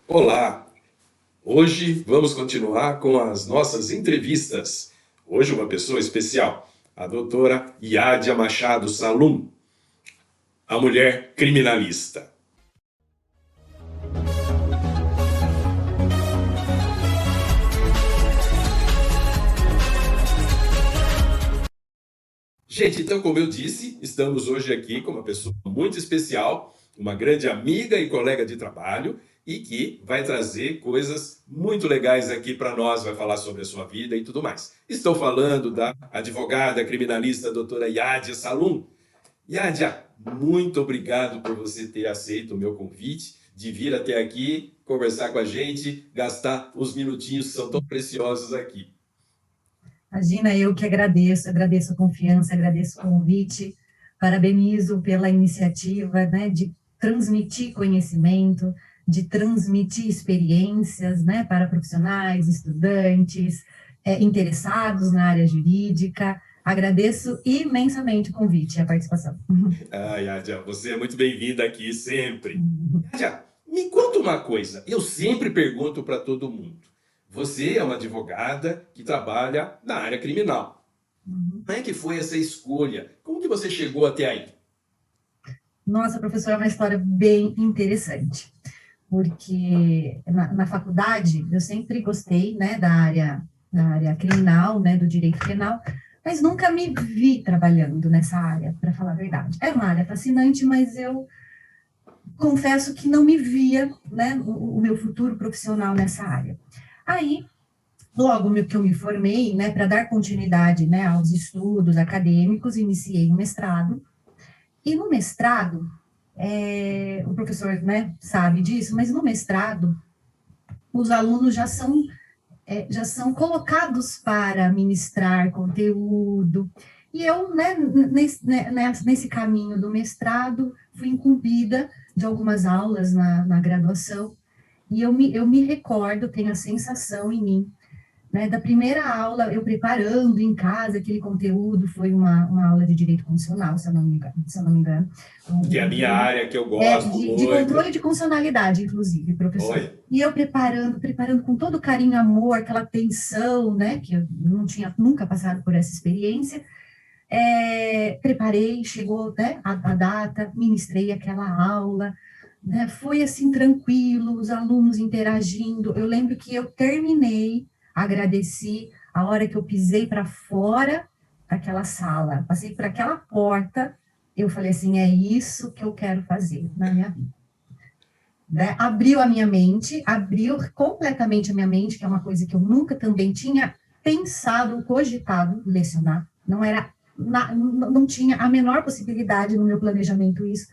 Olá! Hoje vamos continuar com as nossas entrevistas. Hoje uma pessoa especial, a doutora Yádia Machado Salum, a mulher criminalista. Gente, então, como eu disse, estamos hoje aqui com uma pessoa muito especial, uma grande amiga e colega de trabalho, e que vai trazer coisas muito legais aqui para nós, vai falar sobre a sua vida e tudo mais. Estou falando da advogada criminalista doutora Yádia Salum. Yádia, muito obrigado por você ter aceito o meu convite de vir até aqui, conversar com a gente, gastar os minutinhos que são tão preciosos aqui. Imagina, eu que agradeço a confiança, agradeço o convite, parabenizo pela iniciativa, né, de transmitir conhecimento, de transmitir experiências, né, para profissionais, estudantes, interessados na área jurídica. Agradeço imensamente o convite e a participação. Ah, Yádia, você é muito bem-vinda aqui sempre. Yádia, me conta uma coisa. Eu sempre pergunto para todo mundo. Você é uma advogada que trabalha na área criminal. Como é que foi essa escolha? Como que você chegou até aí? Nossa, professora, é uma história bem interessante, porque na faculdade eu sempre gostei, né, da área criminal, né, do direito penal, mas nunca me vi trabalhando nessa área, para falar a verdade. É uma área fascinante, mas eu confesso que não me via, né, o meu futuro profissional nessa área. Aí, logo que eu me formei, né, para dar continuidade, né, aos estudos acadêmicos, iniciei um mestrado, e no mestrado, o professor, né, sabe disso, mas no mestrado, os alunos já são colocados para ministrar conteúdo. E eu, né, nesse caminho do mestrado, fui incumbida de algumas aulas na graduação, e eu me recordo, tenho a sensação em mim, né, da primeira aula, eu preparando em casa aquele conteúdo, foi uma aula de direito constitucional, se eu não me engano, Que é a minha conteúdo área que eu gosto de muito. controle de constitucionalidade, inclusive, professor. Olha, E eu preparando com todo carinho, amor, aquela tensão, né, que eu não tinha nunca passado por essa experiência, preparei, chegou, né, a data, ministrei aquela aula, né, foi assim tranquilo, os alunos interagindo. Eu lembro que eu terminei, agradeci a hora que eu pisei para fora daquela sala, passei por aquela porta, eu falei assim, é isso que eu quero fazer na minha vida. Né? Abriu a minha mente, abriu completamente a minha mente, que é uma coisa que eu nunca também tinha pensado, cogitado lecionar. Não tinha a menor possibilidade no meu planejamento isso.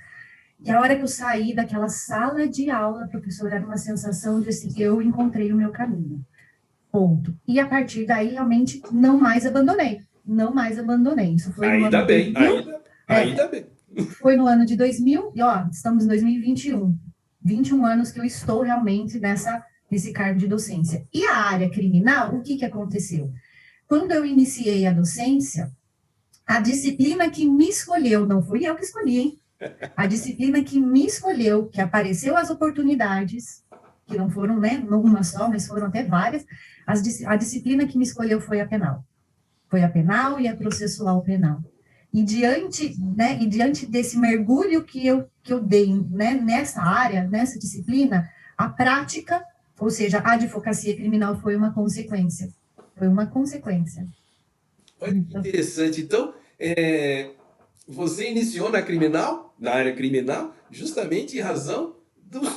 E a hora que eu saí daquela sala de aula, professor, era uma sensação de assim, que eu encontrei o meu caminho. Ponto. E a partir daí, realmente, não mais abandonei. Não mais abandonei. Isso foi no ano ainda de bem, 2000. ainda bem. Foi no ano de 2000, e ó, estamos em 2021. 21 anos que eu estou realmente nesse cargo de docência. E a área criminal, o que, que aconteceu? Quando eu iniciei a docência, a disciplina que me escolheu, não fui eu que escolhi, hein? A disciplina que me escolheu, que apareceu as oportunidades, que não foram, né, não uma só, mas foram até várias, a disciplina que me escolheu foi a penal. Foi a penal e a processual penal. E diante desse mergulho que eu dei, né, nessa área, nessa disciplina, a prática, ou seja, a advocacia criminal foi uma consequência. Foi uma consequência. Olha que Então, interessante. Então, você iniciou na área criminal, justamente em razão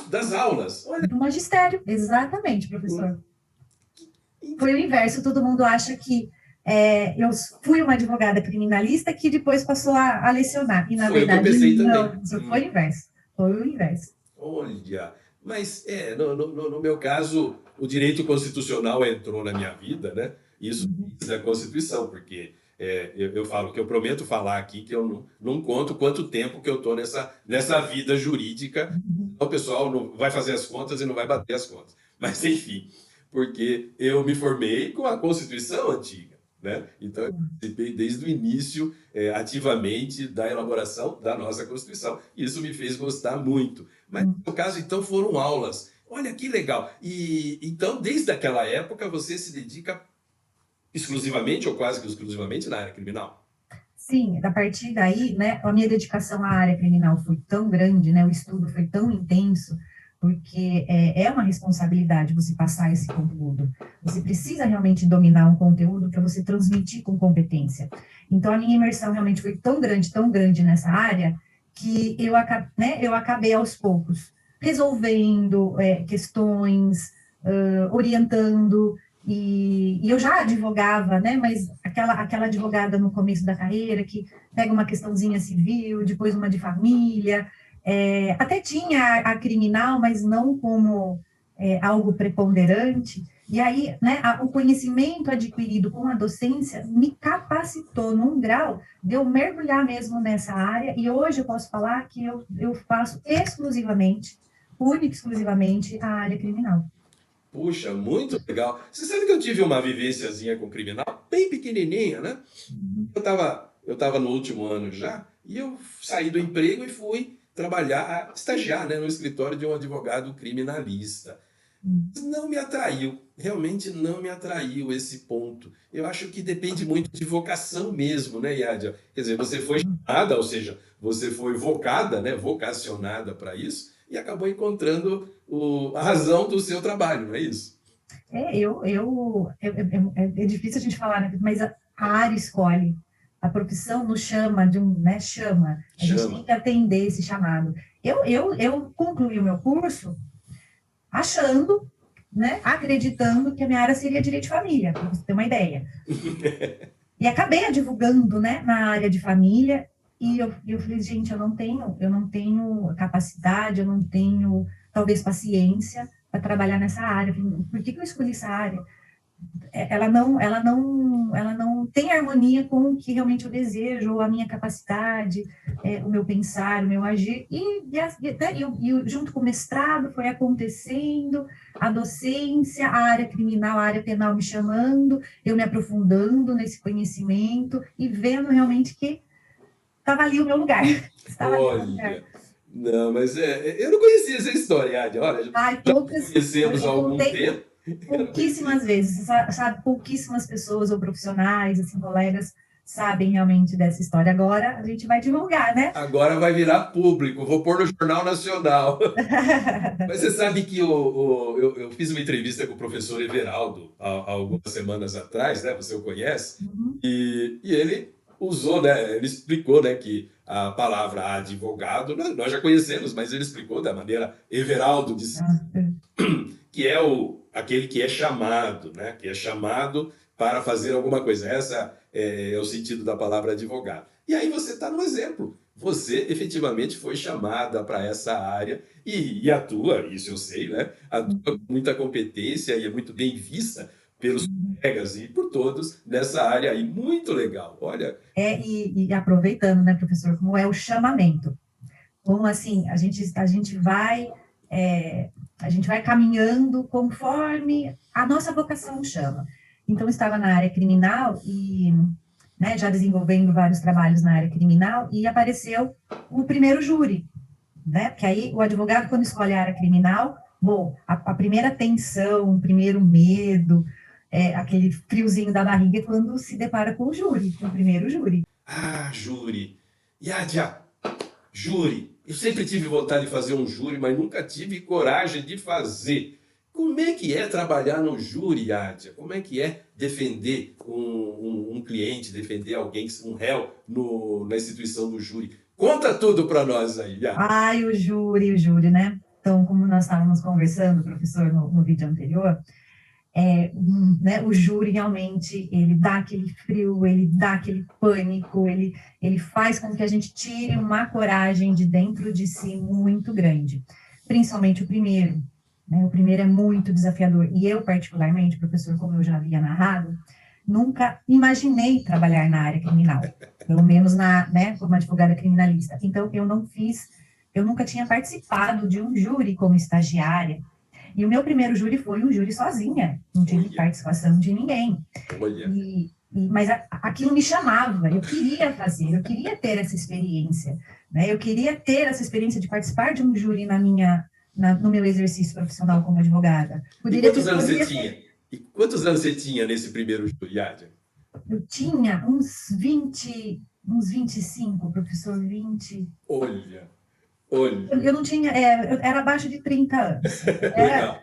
das aulas. Olha, do magistério, exatamente, professor. Foi o inverso, todo mundo acha que eu fui uma advogada criminalista que depois passou a lecionar, e na foi o que eu verdade pensei também. não, foi o inverso, foi o inverso. Olha, mas no meu caso, o direito constitucional entrou na minha vida, né? Isso diz a Constituição, porque eu falo que eu prometo falar aqui que eu não conto quanto tempo que eu estou nessa vida jurídica. O pessoal não vai fazer as contas e não vai bater as contas. Mas, enfim, porque eu me formei com a Constituição antiga, né? Então, eu participei desde o início, ativamente, da elaboração da nossa Constituição. Isso me fez gostar muito. Mas, no caso, então, foram aulas. Olha que legal. E então, desde aquela época, você se dedica exclusivamente ou quase que exclusivamente na área criminal? Sim, a partir daí, né, a minha dedicação à área criminal foi tão grande, né, o estudo foi tão intenso, porque é uma responsabilidade você passar esse conteúdo. Você precisa realmente dominar um conteúdo para você transmitir com competência. Então, a minha imersão realmente foi tão grande nessa área, que eu acabei aos poucos resolvendo questões, orientando, e eu já advogava, né? Mas aquela advogada no começo da carreira que pega uma questãozinha civil, depois uma de família, até tinha a criminal, mas não como algo preponderante. E aí, né, o conhecimento adquirido com a docência me capacitou num grau de eu mergulhar mesmo nessa área, e hoje eu posso falar que eu faço exclusivamente, única e exclusivamente, a área criminal. Puxa, muito legal. Você sabe que eu tive uma vivênciazinha com criminal, bem pequenininha, né? Eu tava no último ano já, e eu saí do emprego e fui trabalhar, estagiar, né, no escritório de um advogado criminalista. Não me atraiu, realmente não me atraiu esse ponto. Eu acho que depende muito de vocação mesmo, né, Yádia? Quer dizer, você foi chamada, ou seja, você foi vocada, né, vocacionada para isso, e acabou encontrando a razão do seu trabalho, não é isso? É difícil a gente falar, né? Mas a área escolhe, a profissão nos chama né? Chama. A gente tem Chama. que atender esse chamado. Eu concluí o meu curso achando, né? Acreditando que a minha área seria direito de família, para você ter uma ideia. E acabei divulgando, né? Na área de família. E eu falei, gente, eu não tenho capacidade, eu não tenho, talvez, paciência para trabalhar nessa área. Por que eu escolhi essa área? Ela não tem harmonia com o que realmente eu desejo, ou a minha capacidade, o meu pensar, o meu agir, junto com o mestrado foi acontecendo, a docência, a área criminal, a área penal me chamando, eu me aprofundando nesse conhecimento e vendo realmente que estava ali o meu lugar, estava ali o meu lugar. Olha, não, mas eu não conhecia essa história, Yádia. Olha, já Ai, conhecemos há eu algum contei tempo. pouquíssimas vezes, sabe, pouquíssimas pessoas ou profissionais, assim, colegas, sabem realmente dessa história. Agora a gente vai divulgar, né? Agora vai virar público, vou pôr no Jornal Nacional. Mas você sabe que eu fiz uma entrevista com o professor Everaldo há algumas semanas atrás, né? Você o conhece, Uhum. e ele usou, né? Ele explicou, né, que a palavra advogado, nós já conhecemos, mas ele explicou da maneira Everaldo disse, que é aquele que é chamado, né? Que é chamado para fazer alguma coisa. Essa é o sentido da palavra advogado. E aí você está no exemplo. Você efetivamente foi chamada para essa área e atua, isso eu sei, né? Atua com muita competência e é muito bem vista pelos colegas e por todos nessa área aí. Muito legal. Olha, E aproveitando, né, professor, como é o chamamento. Como assim, é, a gente vai caminhando conforme a nossa vocação chama. Então, estava na área criminal e, né, já desenvolvendo vários trabalhos na área criminal, e apareceu o primeiro júri, né? Porque aí o advogado, quando escolhe a área criminal, bom, a primeira tensão, o primeiro medo, aquele friozinho da barriga, é quando se depara com o júri, com o primeiro júri. júri. Yadia, júri. Eu sempre tive vontade de fazer um júri, mas nunca tive coragem de fazer. Como é que é trabalhar no júri, Yadia? Como é que é defender um cliente, defender alguém, um réu na instituição do júri? Conta tudo para nós aí, Yadia. Ai, o júri, né? Então, como nós estávamos conversando, professor, no vídeo anterior, né, o júri realmente, ele dá aquele frio, ele dá aquele pânico, ele faz com que a gente tire uma coragem de dentro de si muito grande. Principalmente o primeiro, né? O primeiro é muito desafiador. E eu, particularmente, professor, como eu já havia narrado, nunca imaginei trabalhar na área criminal, pelo menos né, como advogada criminalista. Então, eu nunca tinha participado de um júri como estagiária. E o meu primeiro júri foi um júri sozinha, não tive participação de ninguém. Mas aquilo me chamava, eu queria fazer, eu queria ter essa experiência, né? Eu queria ter essa experiência de participar de um júri no meu exercício profissional como advogada. E quantos anos você tinha? E quantos anos você tinha nesse primeiro júri, Adja? Eu tinha uns 25, professor, 20. Olha, Eu não tinha, eu era abaixo de 30 anos. legal.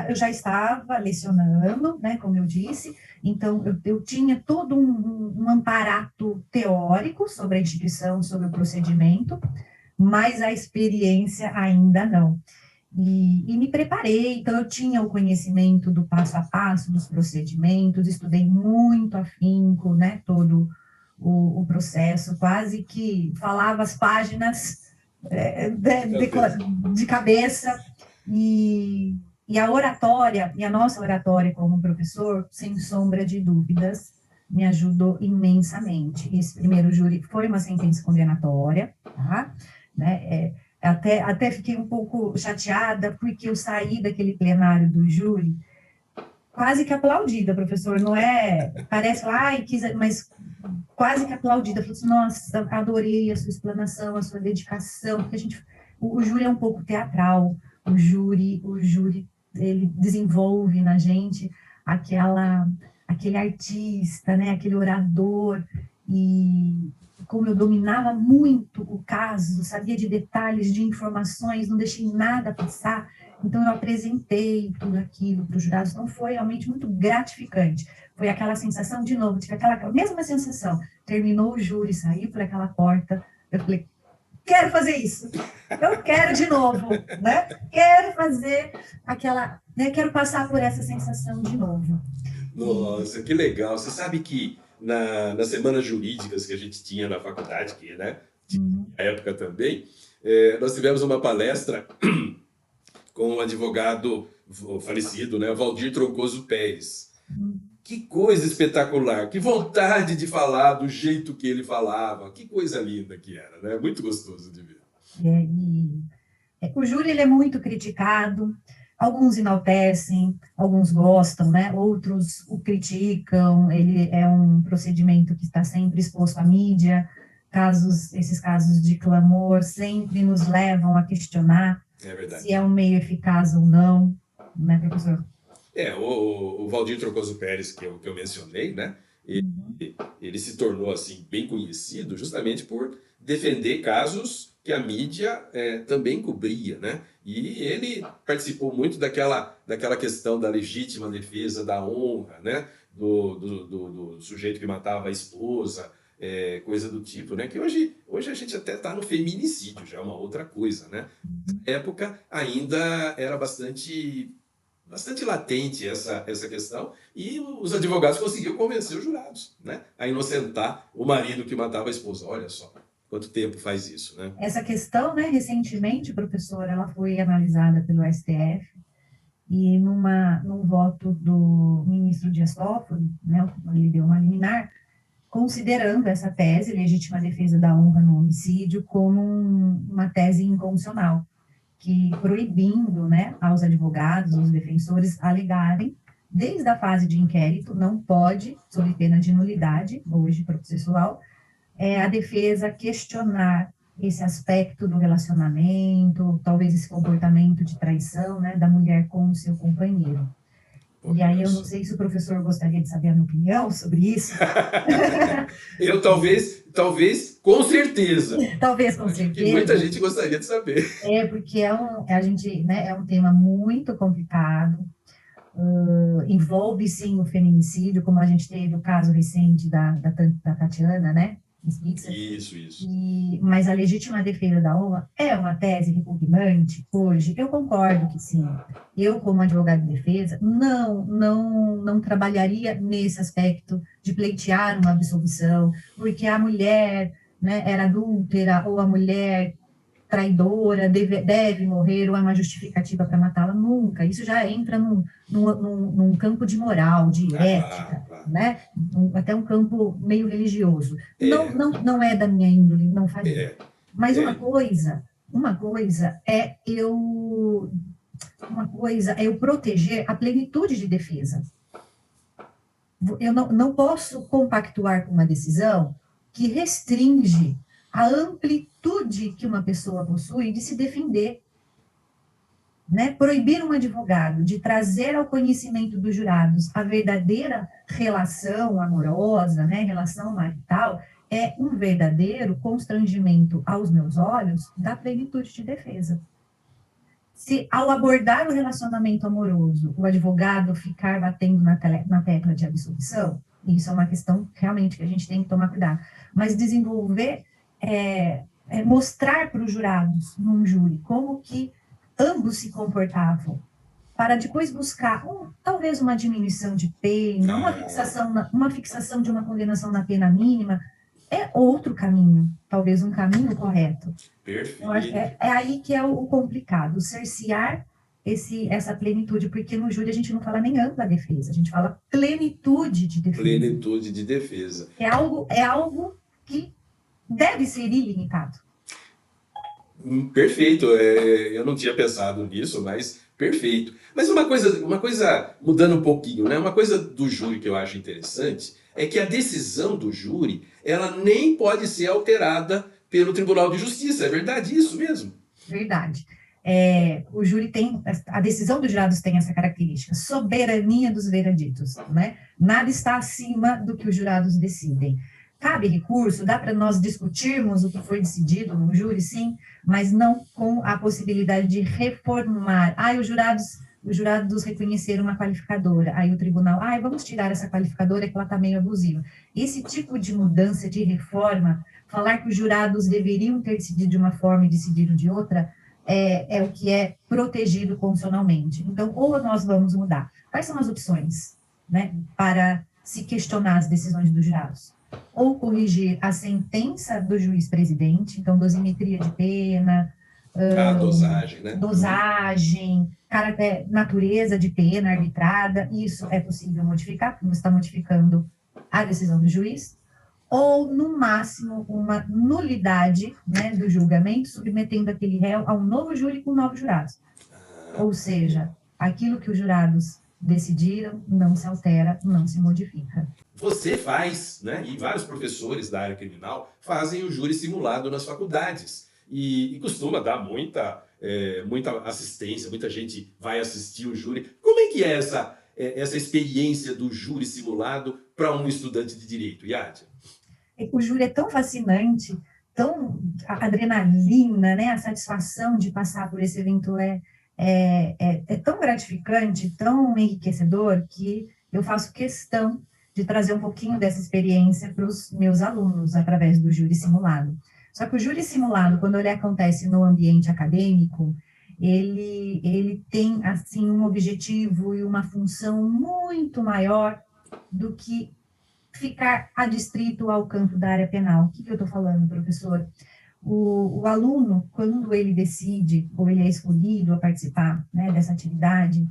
Eu já estava lecionando, né, como eu disse, então eu tinha todo um amparato teórico sobre a instituição, sobre o procedimento, mas a experiência ainda não. E me preparei, então eu tinha o conhecimento do passo a passo, dos procedimentos, estudei muito afinco, né, todo o processo, quase que falava as páginas de cabeça, e a oratória, e a nossa oratória como professor, sem sombra de dúvidas, me ajudou imensamente. Esse primeiro júri foi uma sentença condenatória, tá? Né? Até fiquei um pouco chateada, porque eu saí daquele plenário do júri quase que aplaudida, professor, não é? Parece, ai, mas quase que aplaudida. Falei assim, nossa, adorei a sua explanação, a sua dedicação, porque o júri é um pouco teatral, o júri, ele desenvolve na gente aquele artista, né, aquele orador, e como eu dominava muito o caso, sabia de detalhes, de informações, não deixei nada passar, então eu apresentei tudo aquilo para os jurados, então foi realmente muito gratificante. Foi aquela sensação, de novo, tive aquela mesma sensação. Terminou o júri, saí por aquela porta, eu falei, quero fazer isso, eu quero de novo, né? Quero fazer aquela, né? Quero passar por essa sensação de novo. Nossa, que legal. Você sabe que nas semanas jurídicas que a gente tinha na faculdade, que, né, na época também, nós tivemos uma palestra com um advogado falecido, né, Valdir Troncoso Pérez. Que coisa espetacular, que vontade de falar do jeito que ele falava, que coisa linda que era, né? Muito gostoso de ver. O júri ele é muito criticado, alguns enaltecem, alguns gostam, né? Outros o criticam, ele é um procedimento que está sempre exposto à mídia, esses casos de clamor sempre nos levam a questionar se é um meio eficaz ou não, né, professor? O Valdir Troncoso Pérez, que eu mencionei, né? Ele se tornou assim bem conhecido justamente por defender casos que a mídia também cobria, né? E ele participou muito daquela questão da legítima defesa da honra, né? Do sujeito que matava a esposa, coisa do tipo, né? Que hoje a gente até está no feminicídio, já é uma outra coisa, né? Na época ainda era bastante latente essa questão, e os advogados conseguiram convencer os jurados, né, a inocentar o marido que matava a esposa. Olha só quanto tempo faz isso, né? Essa questão, né, recentemente, professor, ela foi analisada pelo STF, e num voto do ministro Dias Toffoli, né, ele deu uma liminar, considerando essa tese, legítima defesa da honra no homicídio, como uma tese inconstitucional, que proibindo, né, aos advogados, aos defensores, alegarem, desde a fase de inquérito, não pode, sob pena de nulidade, hoje processual, a defesa questionar esse aspecto do relacionamento, talvez esse comportamento de traição, né, da mulher com o seu companheiro. E aí eu não sei se o professor gostaria de saber a minha opinião sobre isso. Eu talvez com certeza. Talvez com certeza. Que muita gente gostaria de saber. Porque a gente, né, é um tema muito complicado. Envolve sim o feminicídio, como a gente teve o caso recente da Tatiana, né? Isso. Mas a legítima defesa da honra é uma tese repugnante hoje? Eu concordo que sim. Eu, como advogado de defesa, não trabalharia nesse aspecto de pleitear uma absolvição, porque a mulher, né, era adúltera, ou a mulher traidora deve morrer, ou é uma justificativa para matá-la. Nunca. Isso já entra num campo de moral, de ética, né? Até um campo meio religioso. Não é da minha índole, não faria. Mas uma coisa é eu proteger a plenitude de defesa. Eu não posso compactuar com uma decisão que restringe a amplitude que uma pessoa possui de se defender. né, proibir um advogado de trazer ao conhecimento dos jurados a verdadeira relação amorosa, né, relação marital, é um verdadeiro constrangimento aos meus olhos da plenitude de defesa. Se, ao abordar o relacionamento amoroso, o advogado ficar batendo na tecla de absolvição, isso é uma questão realmente que a gente tem que tomar cuidado, mas desenvolver, mostrar para os jurados, num júri, como que ambos se comportavam, para depois buscar talvez uma diminuição de pena, uma fixação de uma condenação na pena mínima, é outro caminho, talvez um caminho correto. Perfeito. É aí que é o complicado, cercear essa plenitude, porque no júri a gente não fala nem ampla defesa, a gente fala plenitude de defesa. Plenitude de defesa. É algo que deve ser ilimitado. Perfeito, eu não tinha pensado nisso, mas perfeito. Mas uma coisa mudando um pouquinho, né? Uma coisa do júri que eu acho interessante é que a decisão do júri, ela nem pode ser alterada pelo Tribunal de Justiça. É verdade isso mesmo? Verdade. O júri tem, a decisão dos jurados tem essa característica, soberania dos vereditos, né? Nada está acima do que os jurados decidem. Cabe recurso, dá para nós discutirmos o que foi decidido no júri, sim, mas não com a possibilidade de reformar. Os jurados reconheceram uma qualificadora, aí o tribunal, vamos tirar essa qualificadora que ela está meio abusiva. Esse tipo de mudança, de reforma, falar que os jurados deveriam ter decidido de uma forma e decidiram de outra, é o que é protegido constitucionalmente. Então, ou nós vamos mudar. Quais são as opções, né, para se questionar as decisões dos jurados? Ou corrigir a sentença do juiz-presidente, então dosimetria de pena, dosagem, né? Dosagem, natureza de pena arbitrada, isso é possível modificar, porque você está modificando a decisão do juiz, ou, no máximo, uma nulidade, né, do julgamento, submetendo aquele réu a um novo júri com novos jurados. Ou seja, aquilo que os jurados decidiram não se altera, não se modifica. Você faz, né, e vários professores da área criminal fazem o júri simulado nas faculdades. E costuma dar muita assistência, muita gente vai assistir o júri. Como é que é essa experiência do júri simulado para um estudante de direito, Yádia? O júri é tão fascinante, tão adrenalina, né, a satisfação de passar por esse evento é tão gratificante, tão enriquecedor, que eu faço questão de trazer um pouquinho dessa experiência para os meus alunos através do júri simulado. Só que o júri simulado, quando ele acontece no ambiente acadêmico, ele tem assim um objetivo e uma função muito maior do que ficar adstrito ao campo da área penal. O que eu estou falando, professor? O aluno, quando ele decide, ou ele é escolhido a participar, né, dessa atividade,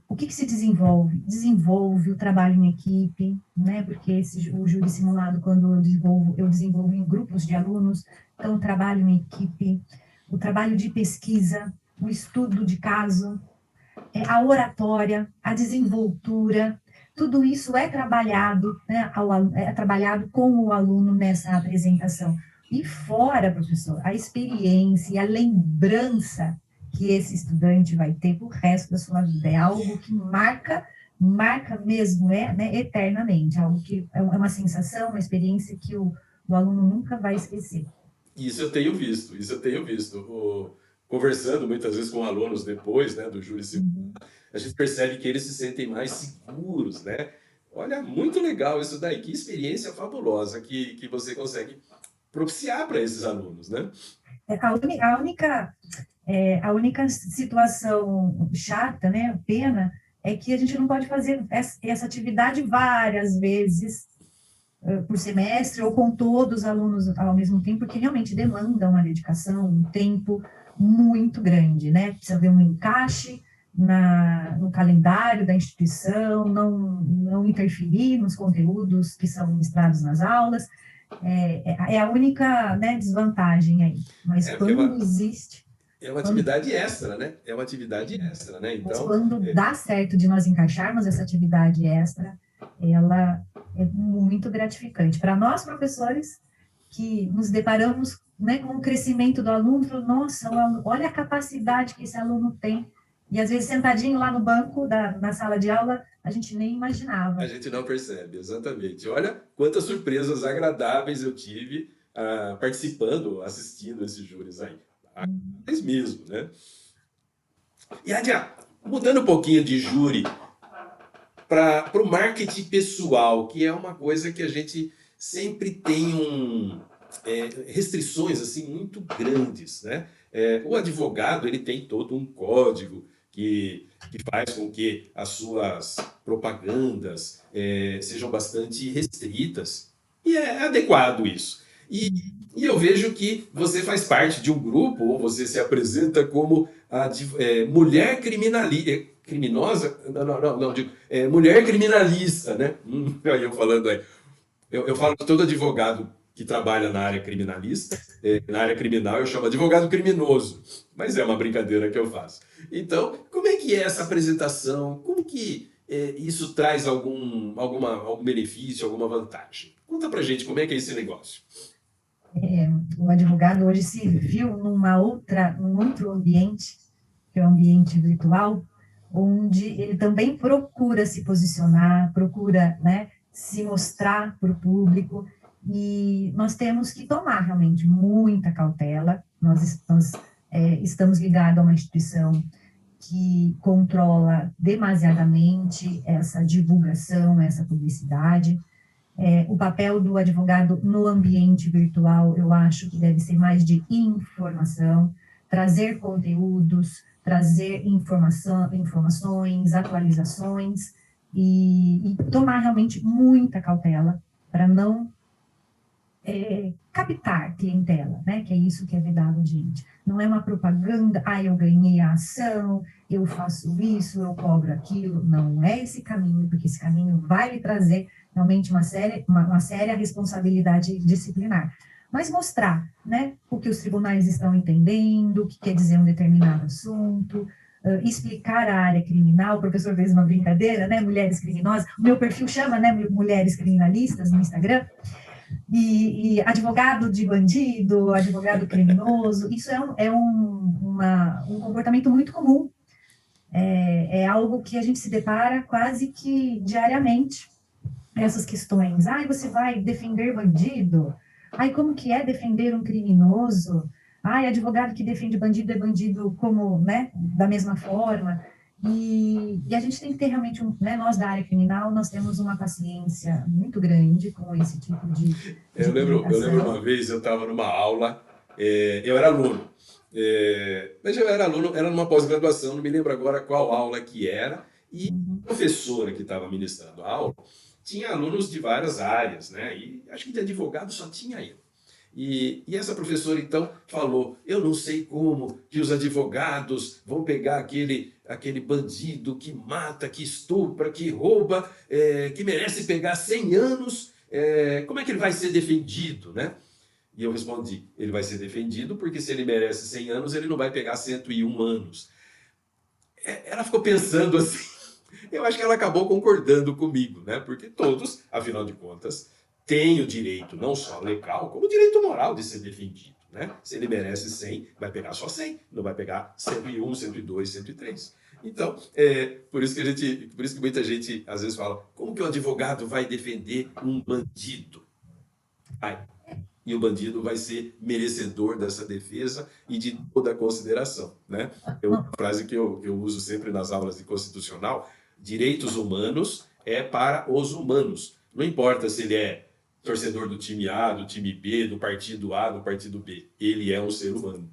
o que se desenvolve? Desenvolve o trabalho em equipe, né, porque o júri simulado, quando eu desenvolvo em grupos de alunos, então o trabalho em equipe, o trabalho de pesquisa, o estudo de caso, a oratória, a desenvoltura, tudo isso é trabalhado, né, é trabalhado com o aluno nessa apresentação. E fora, professor, a experiência e a lembrança que esse estudante vai ter o resto da sua vida. É algo que marca mesmo, né, eternamente. Algo que é uma sensação, uma experiência que o aluno nunca vai esquecer. Isso eu tenho visto. Conversando muitas vezes com alunos depois, né, do júri simulado, a gente percebe que eles se sentem mais seguros, né? Olha, muito legal isso daí. Que experiência fabulosa que você consegue propiciar para esses alunos, né? A única situação chata, né, pena, é que a gente não pode fazer essa atividade várias vezes por semestre ou com todos os alunos ao mesmo tempo, porque realmente demanda uma dedicação, um tempo muito grande, né? Precisa haver um encaixe no calendário da instituição, não interferir nos conteúdos que são ministrados nas aulas. É a única, né, desvantagem aí. Mas quando existe... É uma atividade extra, né? É uma atividade extra, né? Então, mas quando dá certo de nós encaixarmos essa atividade extra, ela é muito gratificante. Para nós, professores, que nos deparamos né, com o crescimento do aluno, falou, nossa, olha a capacidade que esse aluno tem. E às vezes sentadinho lá no banco na sala de aula, a gente nem A imaginava. gente não percebe, exatamente. Olha quantas surpresas agradáveis eu tive participando, assistindo esses júris aí. Mas mesmo, né? E, Adia, mudando um pouquinho de júri para o marketing pessoal, que é uma coisa que a gente sempre tem restrições assim muito grandes, né? O advogado ele tem todo um código que faz com que as suas propagandas sejam bastante restritas e é adequado isso. E, e eu vejo que você faz parte de um grupo, ou você se apresenta como mulher criminosa, não, digo, mulher criminalista, né? Aí eu falando aí. Eu falo que todo advogado que trabalha na área criminalista, na área criminal, eu chamo advogado criminoso, mas é uma brincadeira que eu faço. Então, como é que é essa apresentação? Como que isso traz algum benefício, alguma vantagem? Conta pra gente como é que é esse negócio. O advogado hoje se viu num outro ambiente, que é o ambiente virtual, onde ele também procura se posicionar, procura, né, se mostrar para o público, e nós temos que tomar realmente muita cautela. Nós estamos ligados a uma instituição que controla demasiadamente essa divulgação, essa publicidade. O papel do advogado no ambiente virtual, eu acho que deve ser mais de informação, trazer conteúdos, trazer informações, atualizações e tomar realmente muita cautela para não captar clientela, né? Que é isso que é vedado, gente. Não é uma propaganda, eu ganhei a ação, eu faço isso, eu cobro aquilo. Não é esse caminho, porque esse caminho vai lhe trazer realmente uma séria responsabilidade disciplinar. Mas mostrar, né, o que os tribunais estão entendendo, o que quer dizer um determinado assunto, explicar a área criminal. O professor fez uma brincadeira, né, mulheres criminosas. O meu perfil chama, né, mulheres criminalistas no Instagram. E advogado de bandido, advogado criminoso, isso um comportamento muito comum. É algo que a gente se depara quase que diariamente, essas questões. Você vai defender bandido? Como que é defender um criminoso? Advogado que defende bandido é bandido como, né, da mesma forma. E a gente tem que ter realmente, né, nós da área criminal, nós temos uma paciência muito grande com esse tipo de Eu lembro publicação. uma vez, eu estava numa aula, eu era aluno, mas eu era aluno, era numa pós-graduação, não me lembro agora qual aula que era, e a professora que estava ministrando a aula tinha alunos de várias áreas, né? E acho que de advogado só tinha eu. E essa professora então falou: eu não sei como que os advogados vão pegar aquele bandido que mata, que estupra, que rouba, que merece pegar 100 anos, como é que ele vai ser defendido, né? E eu respondi: ele vai ser defendido porque se ele merece 100 anos, ele não vai pegar 101 anos. Ela ficou pensando assim. Eu acho que ela acabou concordando comigo, né? Porque todos, afinal de contas, têm o direito, não só legal, como o direito moral de ser defendido, né? Se ele merece 100, vai pegar só 100, não vai pegar 101, 102, 103. Então, por isso que muita gente às vezes fala: como que o advogado vai defender um bandido? E o bandido vai ser merecedor dessa defesa e de toda a consideração, né? É uma frase que eu uso sempre nas aulas de constitucional: direitos humanos é para os humanos. Não importa se ele é torcedor do time A, do time B, do partido A, do partido B. Ele é um ser humano.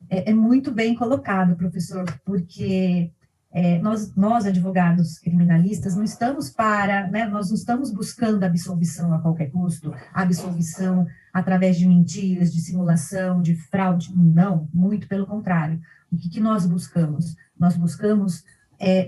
É muito bem colocado, professor, porque nós, advogados criminalistas, não estamos né, nós não estamos buscando absolvição a qualquer custo, absolvição através de mentiras, de simulação, de fraude, não, muito pelo contrário. O que nós buscamos? Nós buscamos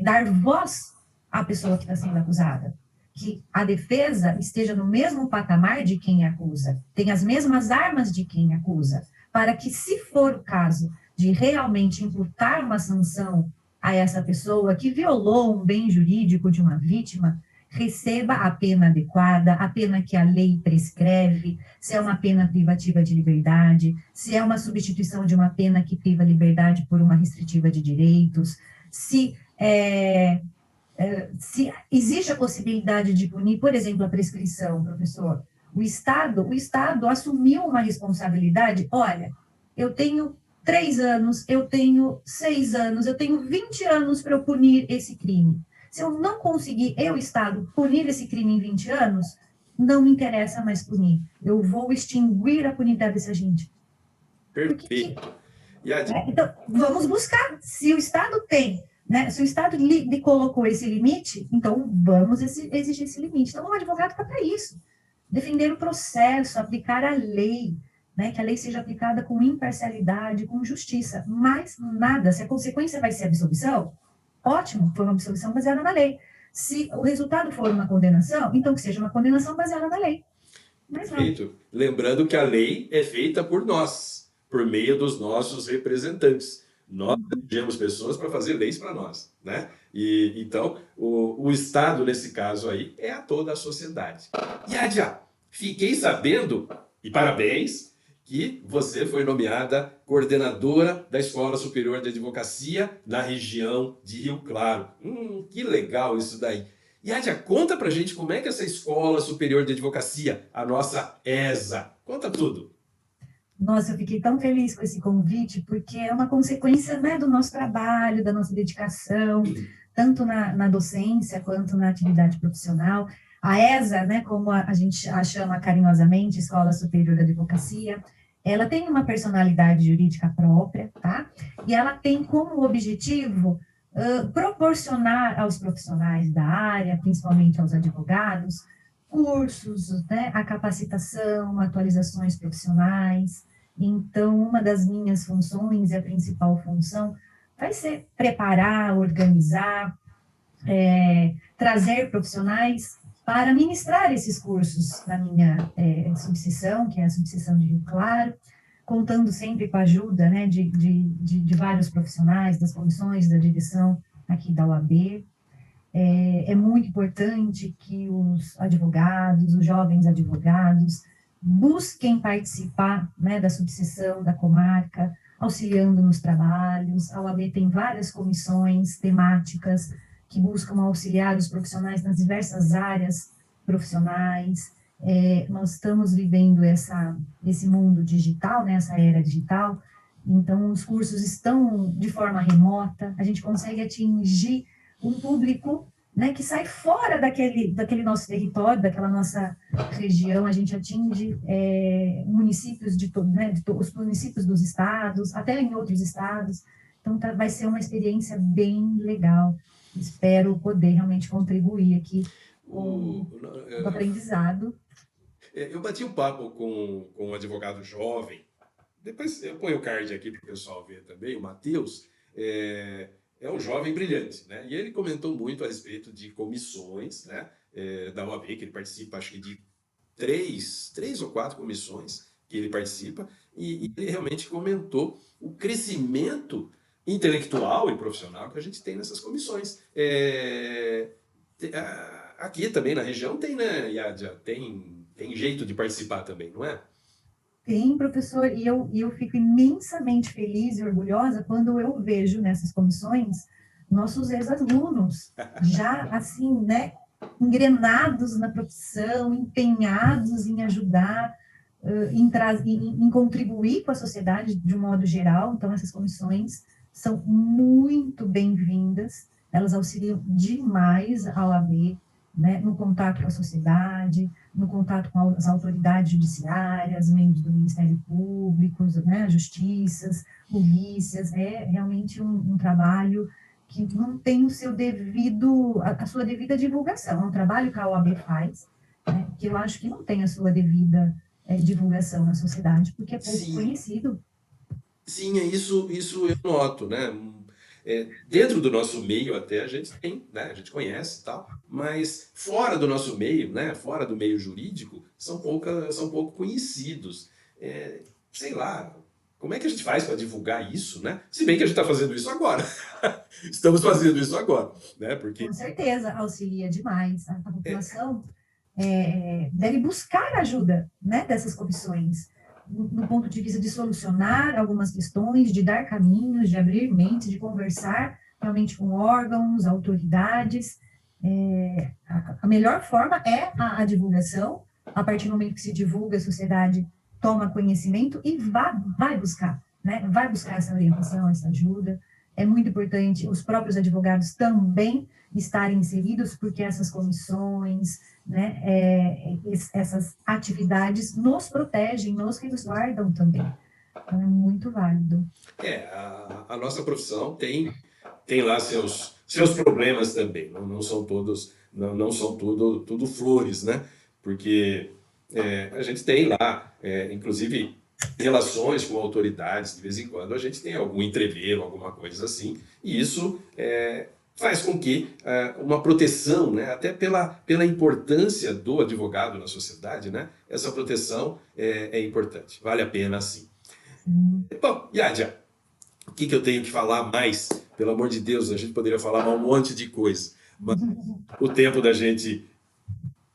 dar voz à pessoa que está sendo acusada, que a defesa esteja no mesmo patamar de quem acusa, tenha as mesmas armas de quem acusa, para que, se for o caso de realmente imputar uma sanção a essa pessoa que violou um bem jurídico de uma vítima, receba a pena adequada, a pena que a lei prescreve, se é uma pena privativa de liberdade, se é uma substituição de uma pena que priva a liberdade por uma restritiva de direitos, se existe a possibilidade de punir, por exemplo, a prescrição, professor. O Estado assumiu uma responsabilidade. Olha, eu tenho 3 anos, eu tenho 6 anos, eu tenho 20 anos para eu punir esse crime. Se eu não conseguir, eu, Estado, punir esse crime em 20 anos, não me interessa mais punir. Eu vou extinguir a punidade dessa gente. Perfeito. Então, vamos buscar. Se o Estado tem, né, se o Estado lhe colocou esse limite, então vamos exigir esse limite. Então, o advogado está para isso. Defender o processo, aplicar a lei, né, que a lei seja aplicada com imparcialidade, com justiça. Mas nada, se a consequência vai ser absolvição, ótimo, foi uma absolvição baseada na lei. Se o resultado for uma condenação, então que seja uma condenação baseada na lei. Perfeito. Lembrando que a lei é feita por nós, por meio dos nossos representantes. Nós elegemos pessoas para fazer leis para nós, né? E então o Estado nesse caso aí é a toda a sociedade. Yádia, fiquei sabendo e parabéns que você foi nomeada coordenadora da Escola Superior de Advocacia na região de Rio Claro. Que legal isso daí. Yádia, conta pra gente como é que essa Escola Superior de Advocacia, a nossa ESA, conta tudo. Nossa, eu fiquei tão feliz com esse convite, porque é uma consequência, né, do nosso trabalho, da nossa dedicação, tanto na docência quanto na atividade profissional. A ESA, né, como a gente a chama carinhosamente, Escola Superior de Advocacia, ela tem uma personalidade jurídica própria, tá? E ela tem como objetivo proporcionar aos profissionais da área, principalmente aos advogados, cursos, né, a capacitação, atualizações profissionais. Então, uma das minhas funções, e a principal função, vai ser preparar, organizar, trazer profissionais para ministrar esses cursos na minha subseção, que é a subseção de Rio Claro, contando sempre com a ajuda, né, de vários profissionais, das comissões, da direção aqui da UAB. É muito importante que os advogados, os jovens advogados, busquem participar, né, da subseção da comarca, auxiliando nos trabalhos. A OAB tem várias comissões temáticas que buscam auxiliar os profissionais nas diversas áreas profissionais. Nós estamos vivendo esse mundo digital, né, essa era digital, então os cursos estão de forma remota, a gente consegue atingir um público, né, que sai fora daquele nosso território, daquela nossa região. A gente atinge municípios né, os municípios dos estados, até em outros estados. Então vai ser uma experiência bem legal. Espero poder realmente contribuir aqui com o aprendizado. Eu bati um papo com um advogado jovem, depois eu ponho o card aqui para o pessoal ver também, o Matheus. É um jovem brilhante, né? E ele comentou muito a respeito de comissões, né, da OAB, que ele participa, acho que de três ou quatro comissões que ele participa, e ele realmente comentou o crescimento intelectual e profissional que a gente tem nessas comissões. Aqui também na região tem, né, Yádia? Tem jeito de participar também, não é? Tem, professor, e eu fico imensamente feliz e orgulhosa quando eu vejo nessas comissões nossos ex-alunos já, assim, né, engrenados na profissão, empenhados em ajudar, em contribuir com a sociedade de um modo geral. Então, essas comissões são muito bem-vindas, elas auxiliam demais a OAB, né, no contato com a sociedade, no contato com as autoridades judiciárias, membros do Ministério Público, né, justiças, polícias. É realmente um trabalho que não tem a sua devida divulgação. É um trabalho que a OAB faz, né, que eu acho que não tem a sua devida divulgação na sociedade, porque é pouco conhecido. Sim, isso eu noto, né? Dentro do nosso meio até a gente tem, né? A gente conhece e tal, mas fora do nosso meio, né? Fora do meio jurídico, são pouco conhecidos. Sei lá, como é que a gente faz para divulgar isso, né? Se bem que a gente está fazendo isso agora. Estamos fazendo isso agora, né? Porque Com certeza, auxilia demais. A população deve buscar ajuda, né, dessas comissões, no ponto de vista de solucionar algumas questões, de dar caminhos, de abrir mente, de conversar realmente com órgãos, autoridades. A melhor forma é a divulgação. A partir do momento que se divulga, a sociedade toma conhecimento e vai buscar, né? Vai buscar essa orientação, essa ajuda. É muito importante os próprios advogados também estarem inseridos, porque essas comissões, né, essas atividades nos protegem, nos resguardam também. Então, é muito válido. A nossa profissão tem lá seus problemas também, não são todos, não são tudo flores, né? Porque a gente tem lá, inclusive, relações com autoridades, de vez em quando a gente tem algum entrevero, alguma coisa assim, e isso faz com que uma proteção, né, até pela importância do advogado na sociedade, né, essa proteção é importante, vale a pena sim. Bom, Yádia, o que eu tenho que falar mais? Pelo amor de Deus, a gente poderia falar um monte de coisa, mas o tempo da gente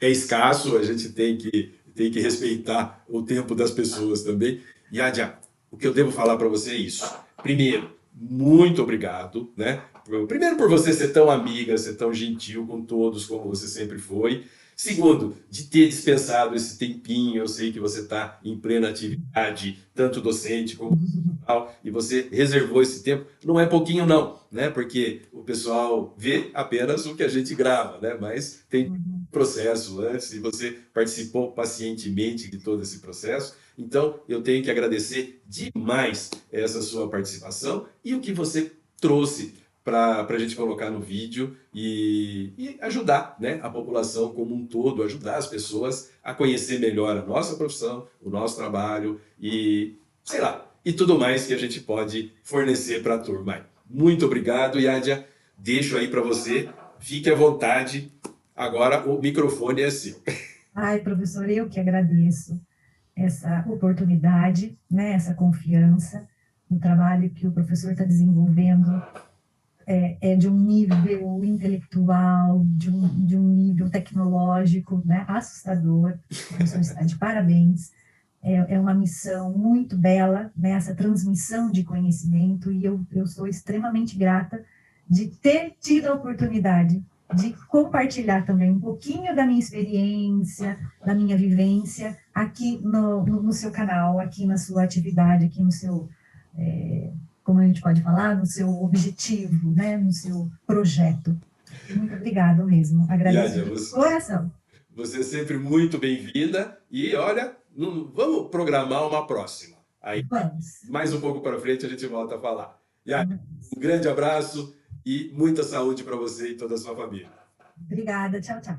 é escasso, a gente tem que respeitar o tempo das pessoas também. Yádia, o que eu devo falar para você é isso. Primeiro, muito obrigado, né? Primeiro, por você ser tão amiga, ser tão gentil com todos, como você sempre foi. Segundo, de ter dispensado esse tempinho, eu sei que você está em plena atividade, tanto docente como profissional, e você reservou esse tempo. Não é pouquinho não, né? Porque o pessoal vê apenas o que a gente grava, né? Mas tem processo antes e você participou pacientemente de todo esse processo. Então, eu tenho que agradecer demais essa sua participação e o que você trouxe para a gente colocar no vídeo e ajudar, né, a população como um todo, ajudar as pessoas a conhecer melhor a nossa profissão, o nosso trabalho e, sei lá, e tudo mais que a gente pode fornecer para a turma. Muito obrigado, Yádia. Deixo aí para você. Fique à vontade. Agora o microfone é seu. Ai, professor, eu que agradeço essa oportunidade, né, essa confiança. O trabalho que o professor está desenvolvendo é de um nível intelectual, de um nível tecnológico, né, assustador. O professor está de parabéns. É uma missão muito bela, né, essa transmissão de conhecimento, e eu sou extremamente grata de ter tido a oportunidade de compartilhar também um pouquinho da minha experiência, da minha vivência aqui no seu canal, aqui na sua atividade, aqui no seu, como a gente pode falar, no seu objetivo, né, no seu projeto. Muito obrigado mesmo, agradeço de coração. Você é sempre muito bem-vinda e olha, vamos programar uma próxima. Aí, vamos. Mais um pouco para frente a gente volta a falar. Yádia, um grande abraço e muita saúde para você e toda a sua família. Obrigada, tchau, tchau.